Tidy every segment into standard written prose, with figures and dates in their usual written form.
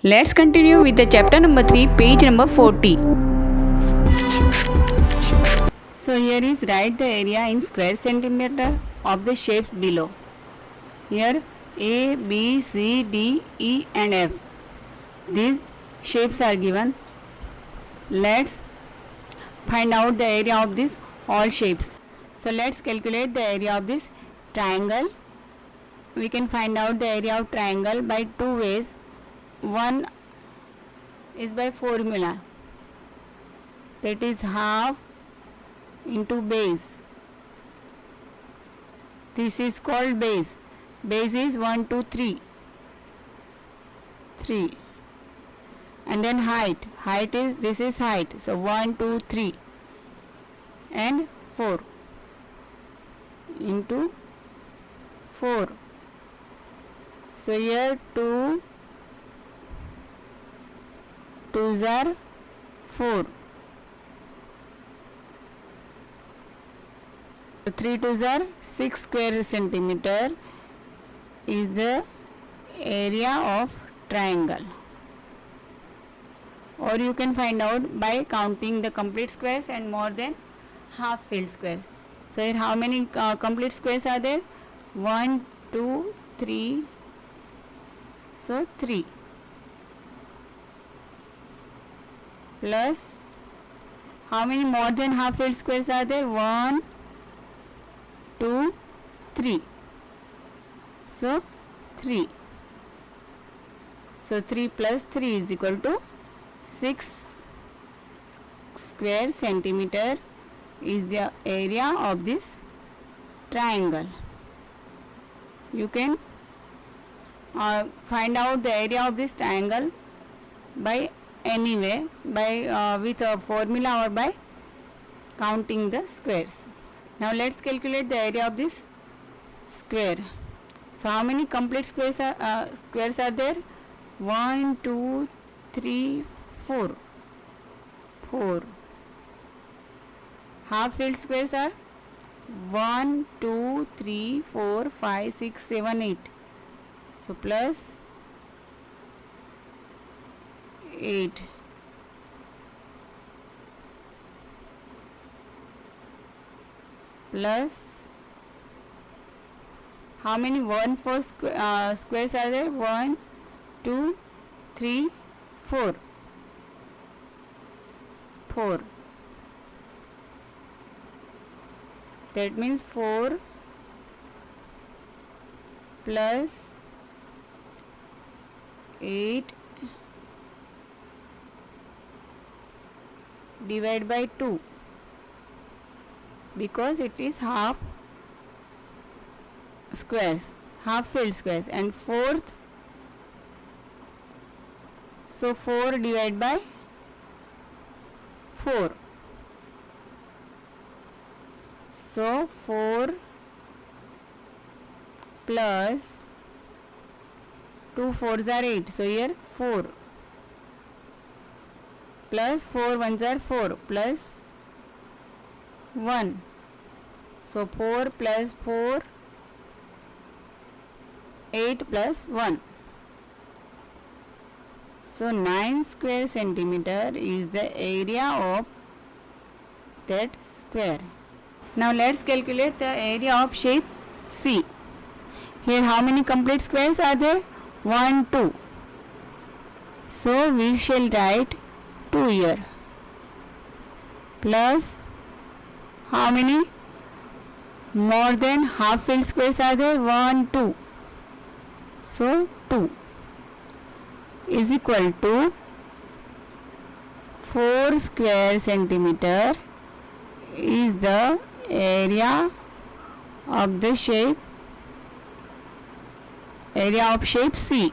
Let's continue with the chapter number 3, page number 40. So here is write the area in square centimeter of the shapes below. Here A, B, C, D, E and F. These shapes are given. Let's find out the area of these all shapes. So let's calculate the area of this triangle. We can find out the area of triangle by two ways. One is by formula, that is half into base. This is called base. Base is 1, 2, 3. 3. And then height. Height is, this is height. So 1, 2, 3 and 4 into 4. So here 2 2s are 4. So 3 2s are 6 square centimeter is the area of triangle. Or you can find out by counting the complete squares and more than half filled squares. So here how many complete squares are there? 1, 2, 3. So 3 plus how many more than half filled squares are there? 1, 2, 3. So 3. So 3 plus 3 is equal to 6 square centimeter is the area of this triangle. You can find out the area of this triangle by any way, by with a formula or by counting the squares. Now let's calculate the area of this square. So how many complete squares are there? 1, 2, 3, 4. 4. Half filled squares are 1, 2, 3, 4, 5, 6, 7, 8. So plus 8. Plus how many 1, 4 squares are there? 1, 2, 3, 4. 4. That means 4 plus 8 divided by 2, because it is half squares, half filled squares, and fourth, so 4 divided by 4. So 4 plus 2 4s are 8. So here 4 plus 4 1s are 4 plus 1. So 4 plus 4, 8 plus 1. So 9 square centimeter is the area of that square. Now let's calculate the area of shape C. Here how many complete squares are there? 1, 2. So we shall write 2 here. Plus how many more than half filled squares are there? 1, 2. So 2 is equal to 4 square centimeter is the area of the shape, area of shape C.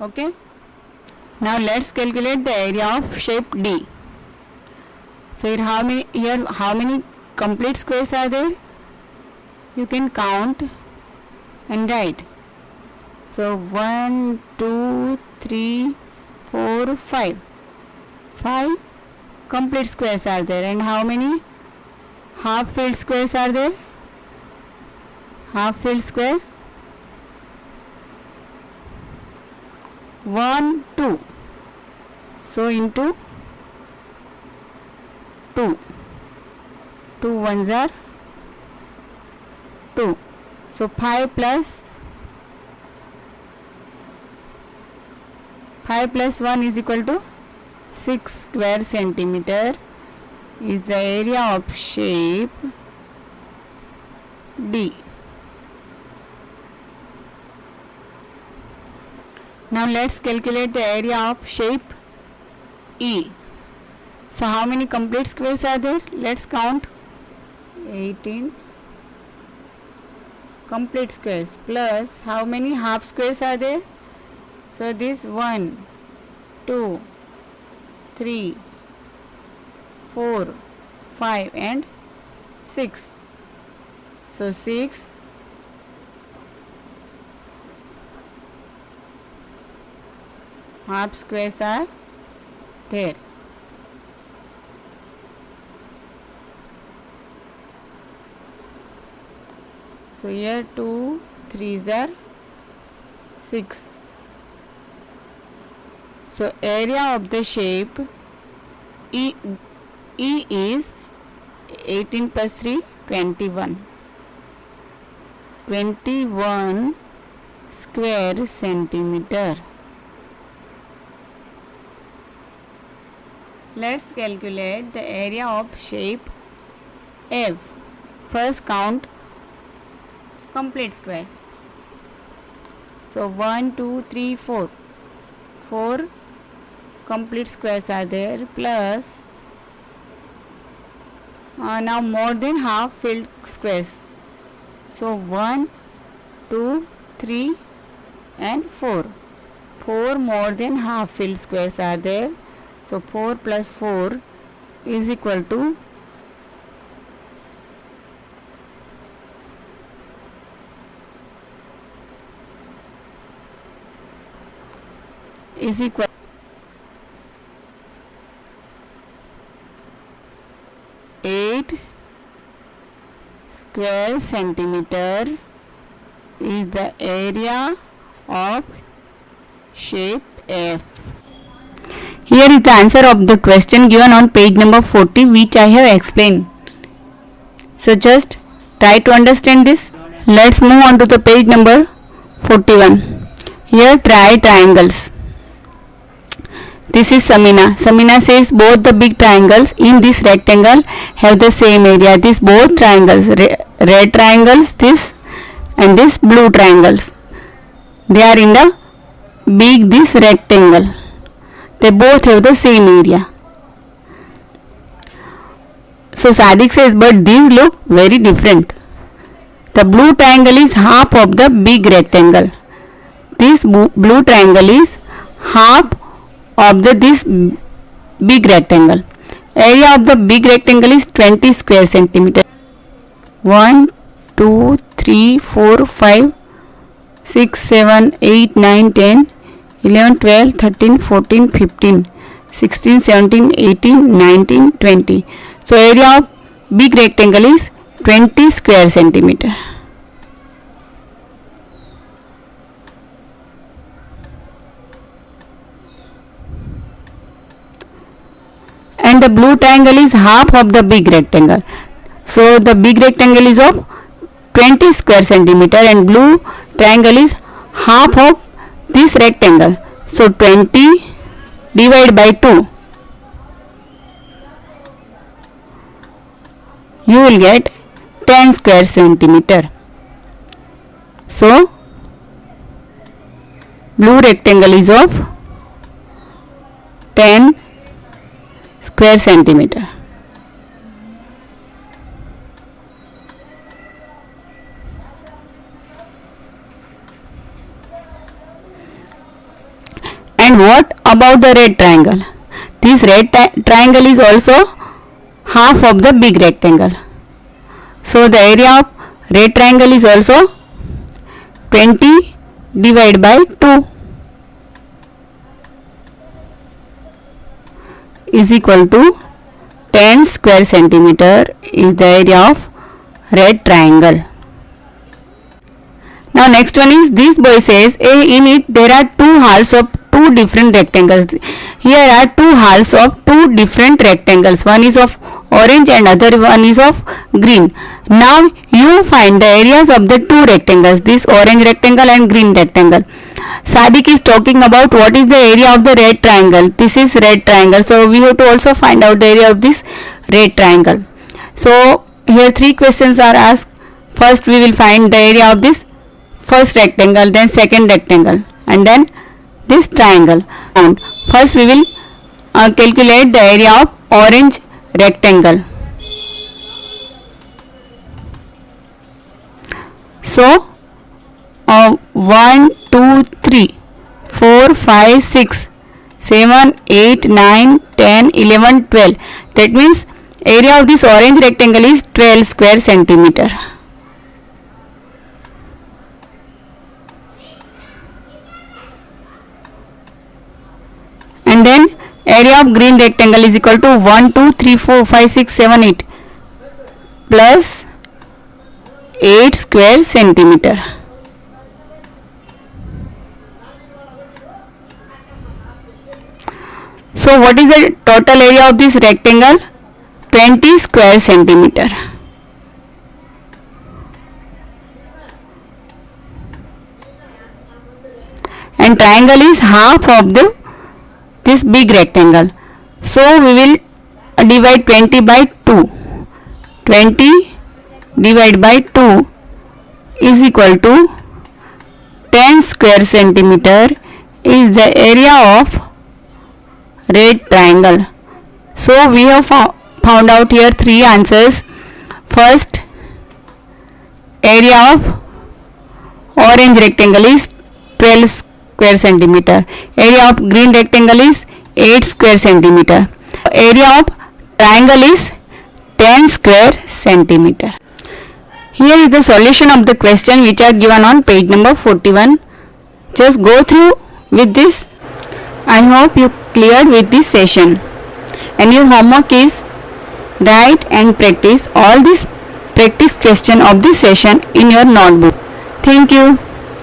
Okay. Now let's calculate the area of shape D. So here how many complete squares are there? You can count and write. So 1, 2, 3, 4, 5. 5 complete squares are there. And how many half filled squares are there? Half filled square 1 2, so into 2, 2 ones are 2, so 5 plus 1 is equal to 6 square centimeter is the area of shape D. Now let's calculate the area of shape E. So how many complete squares are there? Let's count. 18 complete squares plus how many half squares are there? So this 1 2 3 4 5 and 6. So 6 half squares are there. So here 2 3s are 6. So area of the shape E is 18 plus 3 21. 21 square centimeter. Let's calculate the area of shape F. First count complete squares. So 1 2 3 4. 4 complete squares are there plus now more than half filled squares. So 1 2 3 and 4. 4 more than half filled squares are there. So 4 plus 4 is equal to 8 square centimeter is the area of shape F. Here is the answer of the question given on page number 40, which I have explained. So just try to understand this. Let's move on to the page number 41. Here try triangles. This is Samina. Samina says both the big triangles in this rectangle have the same area. These both triangles, red triangles, this and this blue triangles, they are in the big this rectangle. They both have the same area. So Sadiq says, but these look very different. The blue triangle is half of the big rectangle. This blue triangle is half of this big rectangle. Area of the big rectangle is 20 square centimeter. 1 2 3 4 5 6 7 8 9 10 11 12 13 14 15 16 17 18 19 20. So area of big rectangle is 20 square centimeter. And the blue triangle is half of the big rectangle. So the big rectangle is of 20 square centimeter and blue triangle is half of this rectangle. So 20 divided by 2, you will get 10 square centimeter. So blue rectangle is of 10 square centimeter. And what about the red triangle? This red triangle is also half of the big rectangle. So the area of red triangle is also 20 divided by 2 is equal to 10 square centimeter is the area of red triangle. Now next one is, this boy says in it there are two halves of two different rectangles. Here are two halves of two different rectangles. One is of orange and other one is of green. Now you find the areas of the two rectangles, this orange rectangle and green rectangle. Sadiq is talking about what is the area of the red triangle. This is red triangle. So we have to also find out the area of this red triangle. So here three questions are asked. First we will find the area of this first rectangle, then second rectangle, and then this triangle. And first we will calculate the area of orange rectangle. So 1, 2, 3, 4, 5, 6, 7, 8, 9, 10, 11, 12. That means area of this orange rectangle is 12 square centimeter. And then area of green rectangle is equal to 1, 2, 3, 4, 5, 6, 7, 8 plus 8 square centimeter. So what is the total area of this rectangle? 20 square centimeter. And triangle is half of this big rectangle. So we will divide 20 by 2. 20 divided by 2 is equal to 10 square centimeter is the area of red triangle. So we have found out here three answers. First, area of orange rectangle is 12 square centimeter. Area of green rectangle is 8 square centimeter. Area of triangle is 10 square centimeter. Here is the solution of the question which are given on page number 41. Just go through with this. I hope you cleared with this session. And your homework is write and practice all these practice question of this session in your notebook. Thank you.